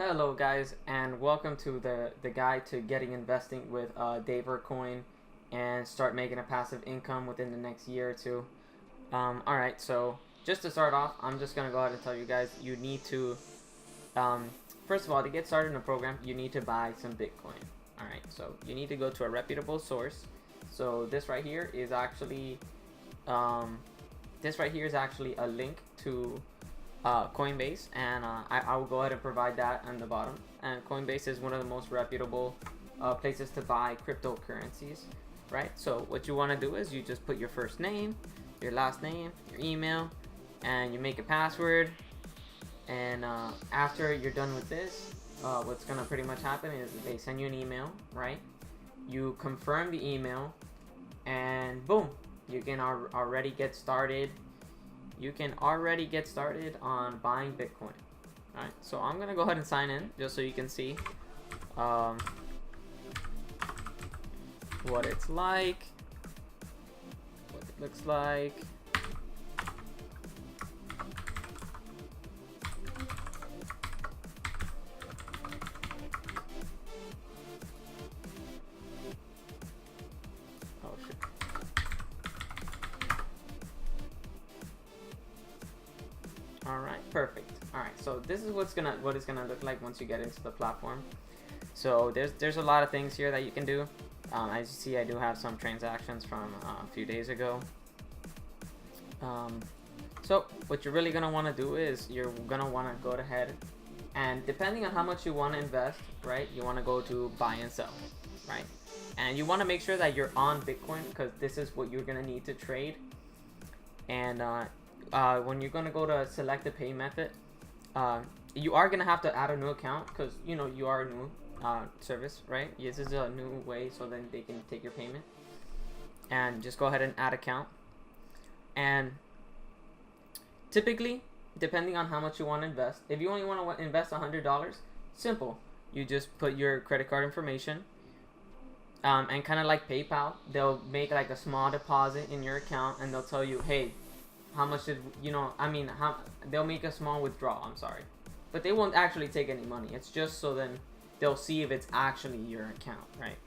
Hello guys, and welcome to the guide to getting investing with Davorcoin and start making a passive income within the next year or two. Alright, so just to start off, I'm just going to go ahead and tell you guys you need to, first of all, to get started in the program, you need to buy some Bitcoin. Alright, so you need to go to a reputable source. So this right here is actually, a link to Coinbase, and I will go ahead and provide that on the bottom. And Coinbase is one of the most reputable places to buy cryptocurrencies, right? So what you want to do is you just put your first name, your last name, your email, and you make a password. And after you're done with this, what's gonna pretty much happen is they send you an email, right? You confirm the email, and boom, you can already get started. You can already get started on buying Bitcoin. Alright, so I'm gonna go ahead and sign in just so you can see what it's like, what it looks like. Oh shit. Alright, perfect. Alright, so this is what it's gonna look like once you get into the platform. So there's a lot of things here that you can do. As you see, I do have some transactions from a few days ago. So what you're really gonna want to do is you're gonna want to go ahead, and depending on how much you want to invest, right, you want to go to buy and sell, right? And you want to make sure that you're on Bitcoin, because this is what you're gonna need to trade. And when you're gonna go to select the pay method, you are gonna have to add a new account, because you know you are a new service, right? This is a new way, so then they can take your payment. And just go ahead and add account. And typically, depending on how much you want to invest, if you only want to invest $100, simple. You just put your credit card information, and kind of like PayPal, they'll make like a small deposit in your account, and they'll tell you, hey, how much did they'll make a small withdrawal, I'm sorry, but they won't actually take any money. It's just so then they'll see if it's actually your account, right?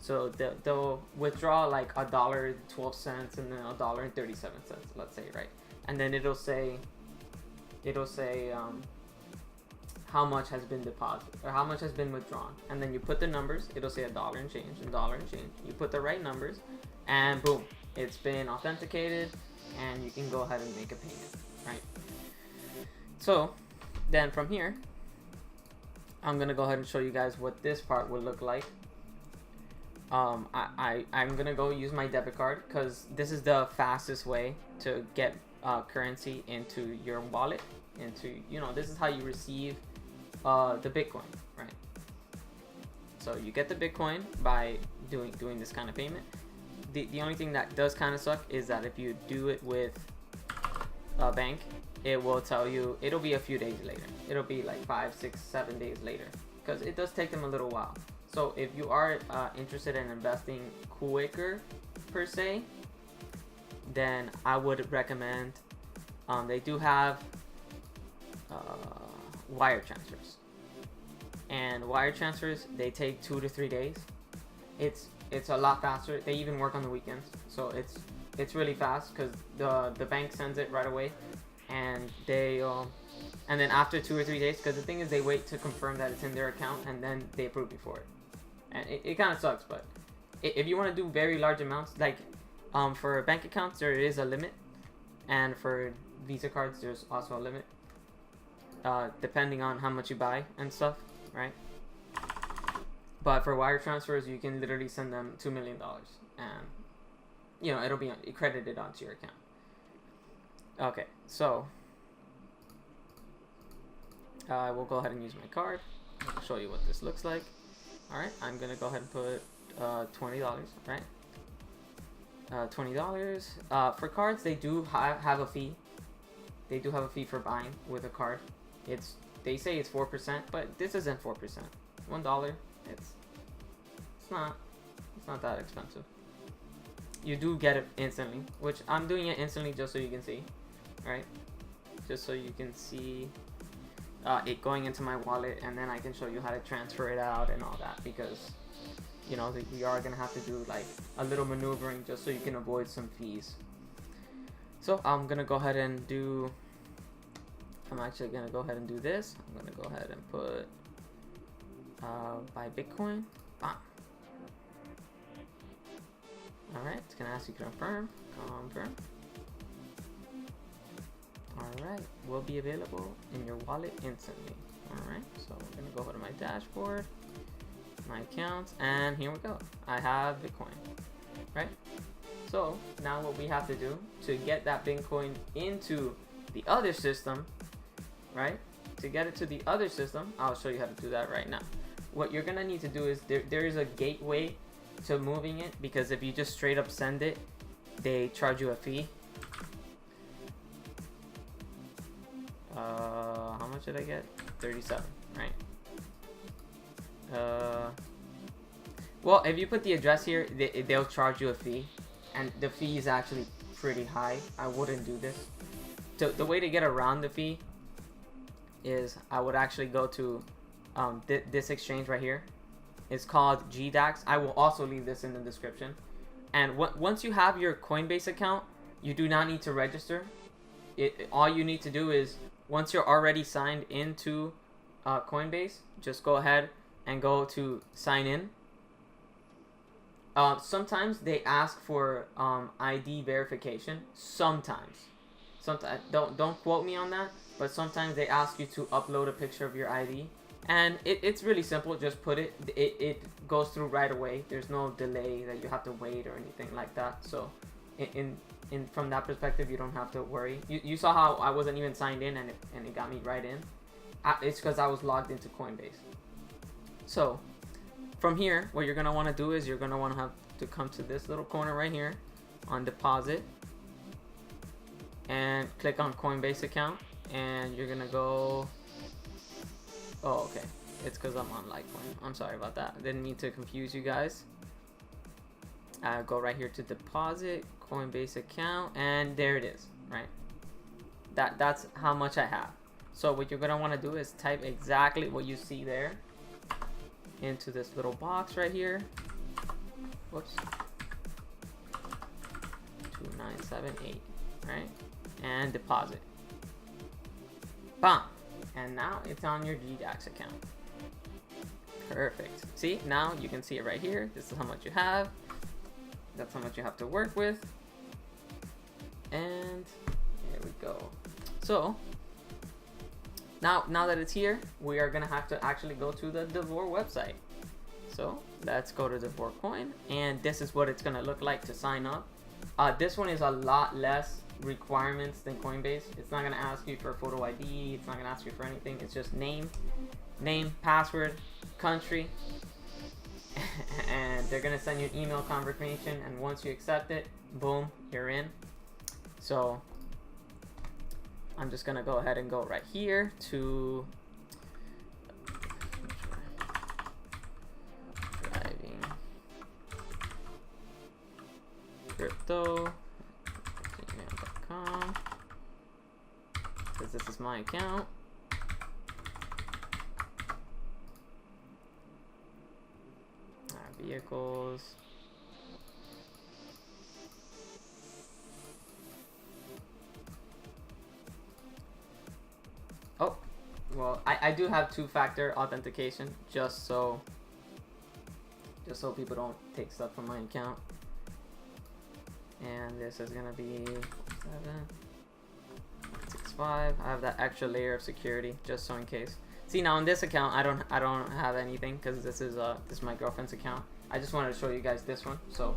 So they'll withdraw like $1.12 and then $1.37, let's say, right? And then it'll say how much has been deposited or how much has been withdrawn, and then you put the numbers. It'll say $1 and change and $1 and change. You put the right numbers, and boom, it's been authenticated, and you can go ahead and make a payment, right? So then from here, I'm gonna go ahead and show you guys what this part will look like. I'm gonna go use my debit card, because this is the fastest way to get currency into your wallet. This is how you receive the Bitcoin, right? So you get the Bitcoin by doing this kind of payment. The only thing that does kind of suck is that if you do it with a bank, it will tell you it'll be a few days later. It'll be like 5, 6, 7 days later, because it does take them a little while. So if you are interested in investing quicker per se, then I would recommend, they do have wire transfers, and wire transfers, they take 2 to 3 days. It's a lot faster. They even work on the weekends, so it's really fast, because the bank sends it right away, and and then after 2 or 3 days, because the thing is they wait to confirm that it's in their account, and then they approve you for it. And it kind of sucks, but if you want to do very large amounts, like for bank accounts there is a limit, and for Visa cards there's also a limit, depending on how much you buy and stuff, right? But for wire transfers, you can literally send them $2 million, and it'll be credited onto your account. Okay, so I will go ahead and use my card. I'll show you what this looks like. Alright, I'm gonna go ahead and put $20, right? $20. For cards, they do have a fee. They do have a fee for buying with a card. They say it's 4%, but this isn't 4%. $1. It's not that expensive. You do get it instantly, which I'm doing it instantly just so you can see, right? Just so you can see it going into my wallet, and then I can show you how to transfer it out and all that, because you know we are gonna have to do like a little maneuvering just so you can avoid some fees. So I'm gonna go ahead and do. I'm actually gonna go ahead and do this. I'm gonna go ahead and put buy Bitcoin. Bam. All right, it's gonna ask you to confirm. Confirm. Alright, will be available in your wallet instantly. Alright, so we're gonna go over to my dashboard, my accounts, and here we go. I have Bitcoin, right? So now what we have to do to get that Bitcoin into the other system, right? To get it to the other system, I'll show you how to do that right now. What you're gonna need to do is there is a gateway to moving it, because if you just straight up send it, they charge you a fee. How much did I get? 37, right? Well, if you put the address here, they'll charge you a fee, and the fee is actually pretty high. I wouldn't do this. So the way to get around the fee is I would actually go to this exchange right here. It's called Gdax. I will also leave this in the description. And once you have your Coinbase account, you do not need to register. All you need to do is, once you're already signed into Coinbase, just go ahead and go to sign in. Sometimes they ask for ID verification. Sometimes don't quote me on that, but sometimes they ask you to upload a picture of your ID, and it's really simple. Just put it. It goes through right away. There's no delay that you have to wait or anything like that. So from that perspective, you don't have to worry. You saw how I wasn't even signed in, and it got me right in. It's because I was logged into Coinbase. So from here, what you're gonna want to do is you're gonna want to have to come to this little corner right here on deposit, and click on Coinbase account, and you're gonna go. Oh, okay. It's because I'm on Litecoin. I'm sorry about that. I didn't mean to confuse you guys. Go right here to deposit, Coinbase account, and there it is, right? That's how much I have. So what you're gonna want to do is type exactly what you see there into this little box right here. Whoops. 2978, right? And deposit. Bam! And now it's on your Gdax account. Perfect. See, now you can see it right here. This is how much you have. That's how much you have to work with. And here we go. So now that it's here, we are gonna have to actually go to the Davor website. So let's go to Davorcoin, and this is what it's gonna look like to sign up. This one is a lot less requirements than Coinbase. It's not gonna ask you for a photo ID. It's not gonna ask you for anything. It's just name, password, country, and they're gonna send you an email confirmation. And once you accept it, boom, you're in. So I'm just gonna go ahead and go right here to driving crypto gmail.com, because this is my account. Vehicles. Oh, well, I do have two-factor authentication just so people don't take stuff from my account. And this is gonna be 765. I have that extra layer of security just so in case. See, now on this account, I don't have anything because this is my girlfriend's account. I just wanted to show you guys this one. So,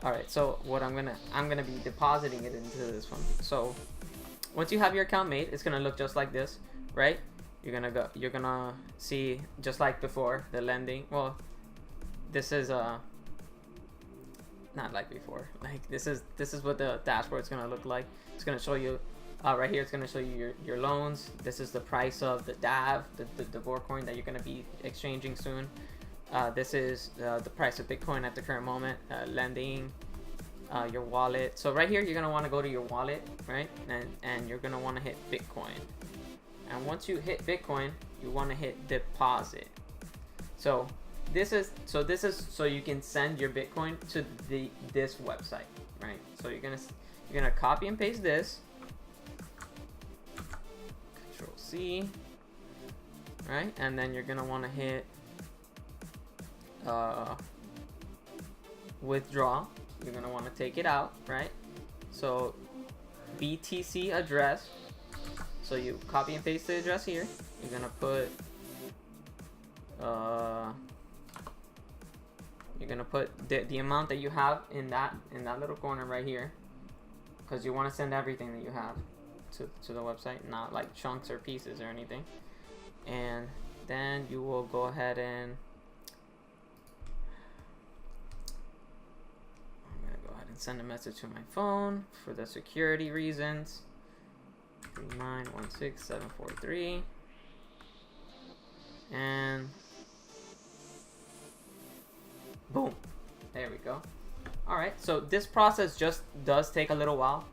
all right. So what I'm gonna be depositing it into this one. So once you have your account made, it's gonna look just like this, right? You're gonna see just like before the lending. Well, this is not like before. Like this is what the dashboard's gonna look like. It's gonna show you. Right here, it's going to show you your loans. This is the price of the DAV, the Davorcoin that you're going to be exchanging soon. This is the price of Bitcoin at the current moment. Lending, your wallet. So right here, you're going to want to go to your wallet, right? And you're going to want to hit Bitcoin. And once you hit Bitcoin, you want to hit deposit. So this is so you can send your Bitcoin to this website, right? So you're gonna copy and paste this. Control C, right? And then you're gonna want to hit withdraw. You're gonna want to take it out, right? So BTC address. So you copy and paste the address here. You're gonna put the amount that you have in that little corner right here, because you want to send everything that you have to the website, not like chunks or pieces or anything. And then you will go ahead and send a message to my phone for the security reasons. 3916743, and boom, there we go. All right, so this process just does take a little while.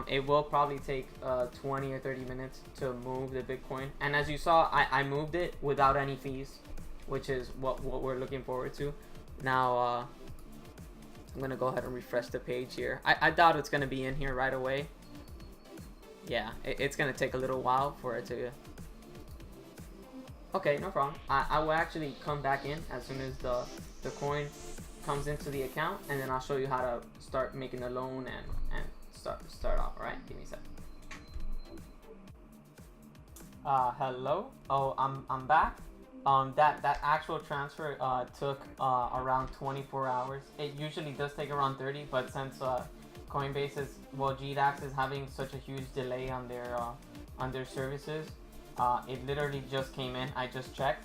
It will probably take 20 or 30 minutes to move the Bitcoin, and as you saw, I moved it without any fees, which is what we're looking forward to. Now I'm gonna go ahead and refresh the page here. I doubt it's gonna be in here right away. Yeah, it's gonna take a little while for it to. Okay, no problem. I will actually come back in as soon as the coin comes into the account, and then I'll show you how to start making the loan and start off. All right, give me a sec. Hello. Oh, I'm back. That actual transfer took around 24 hours. It usually does take around 30, but since Coinbase is, well, Gdax is having such a huge delay on their services, it literally just came in. I just checked.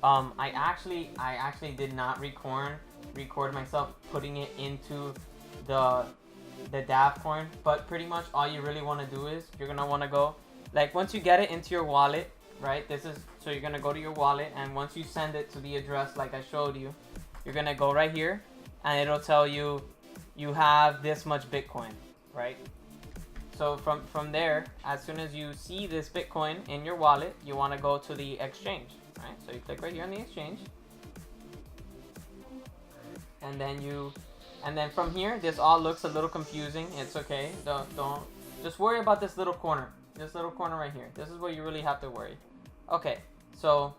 I actually did not record myself putting it into the Davorcoin, but pretty much all you really want to do is you're gonna want to go, like, once you get it into your wallet, right? So you're gonna go to your wallet, and once you send it to the address like I showed you, you're gonna go right here, and it'll tell you you have this much Bitcoin, right? So from there, as soon as you see this Bitcoin in your wallet, you want to go to the exchange, right? So you click right here on the exchange, and then from here, this all looks a little confusing. It's okay. Don't just worry about this little corner right here. This is what you really have to worry. Okay, so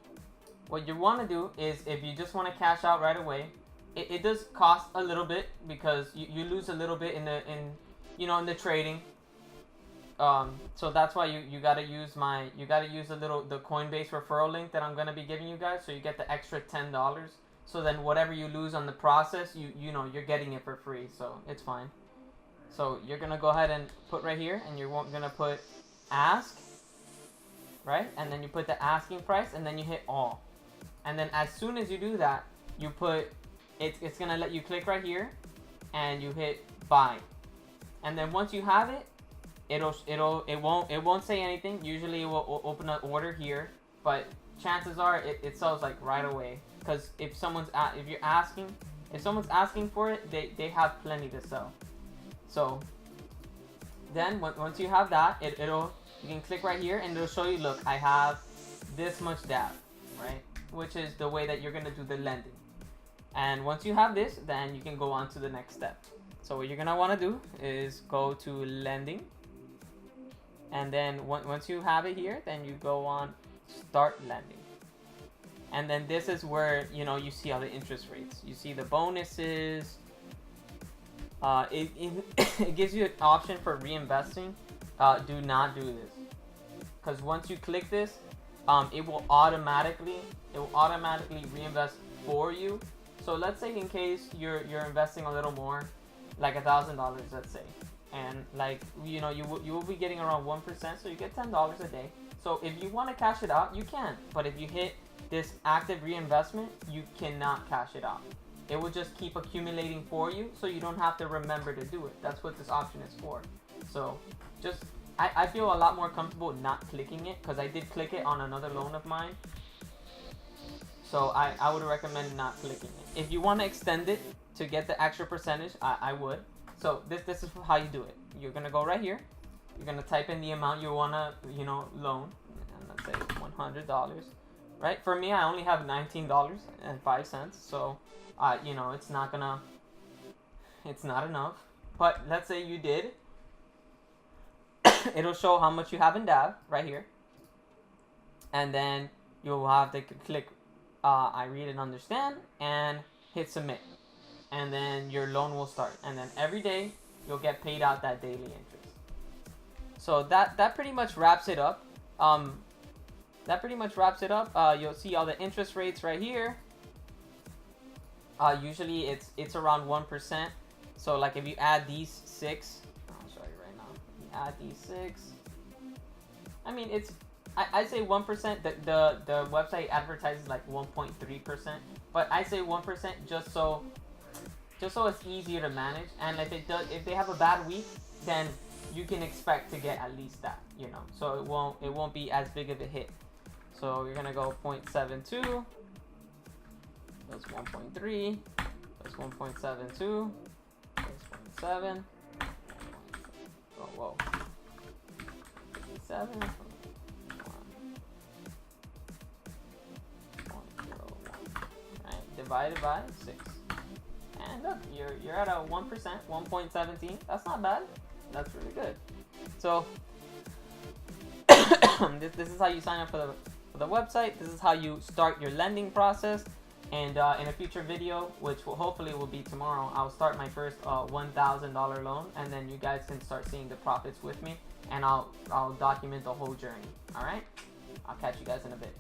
what you want to do is, if you just want to cash out right away, it does cost a little bit, because you lose a little bit in the trading. So that's why you gotta use the Coinbase referral link that I'm gonna be giving you guys, so you get the extra $10. So then whatever you lose on the process, you're getting it for free, so it's fine. So you're gonna go ahead and put right here, and you're gonna put ask, right? And then you put the asking price, and then you hit all. And then as soon as you do that, you put it's gonna let you click right here, and you hit buy. And then once you have it, it won't say anything. Usually it will open an order here, but chances are it sells like right away, because if someone's asking for it, they have plenty to sell. So then once you have that, you can click right here, and it'll show you, look, I have this much DAV, right? Which is the way that you're gonna do the lending. And once you have this, then you can go on to the next step. So what you're gonna want to do is go to lending, and then once you have it here, then you go on start lending. And then this is where you see all the interest rates. You see the bonuses. It gives you an option for reinvesting. Do not do this, because once you click this, it will automatically reinvest for you. So let's say in case you're investing a little more, like $1,000, let's say, and like you will be getting around 1%, so you get $10 a day. So if you want to cash it out, you can, but if you hit this active reinvestment, you cannot cash it out. It will just keep accumulating for you, so you don't have to remember to do it. That's what this option is for. So I feel a lot more comfortable not clicking it, because I did click it on another loan of mine. So I would recommend not clicking it. If you want to extend it to get the extra percentage, I would. So this is how you do it. You're gonna go right here. You're gonna type in the amount you wanna loan. $100, right? For me, I only have $19.05, so you know, it's not enough. But let's say you did. It'll show how much you have in Dav right here, and then you'll have to click I read and understand and hit submit, and then your loan will start, and then every day you'll get paid out that daily interest. So that pretty much wraps it up. You'll see all the interest rates right here. Usually it's around 1%. So like if you add these 6, I'll show you right now. You add these 6. I mean, it's I say 1%. The website advertises like 1.3%, but I say 1% just so it's easier to manage. And if they have a bad week, then you can expect to get at least that, you know. So it won't be as big of a hit. So you're gonna go 0.72. That's 1.3. That's 1.72. That's 0.7. Oh whoa. 7. Divided by 6, and look, you're at a 1%, 1.17. That's not bad. That's really good. So this is how you sign up for the website. This is how you start your lending process. And in a future video, which hopefully will be tomorrow, I'll start my first $1,000 loan, and then you guys can start seeing the profits with me, and I'll document the whole journey. All right, I'll catch you guys in a bit.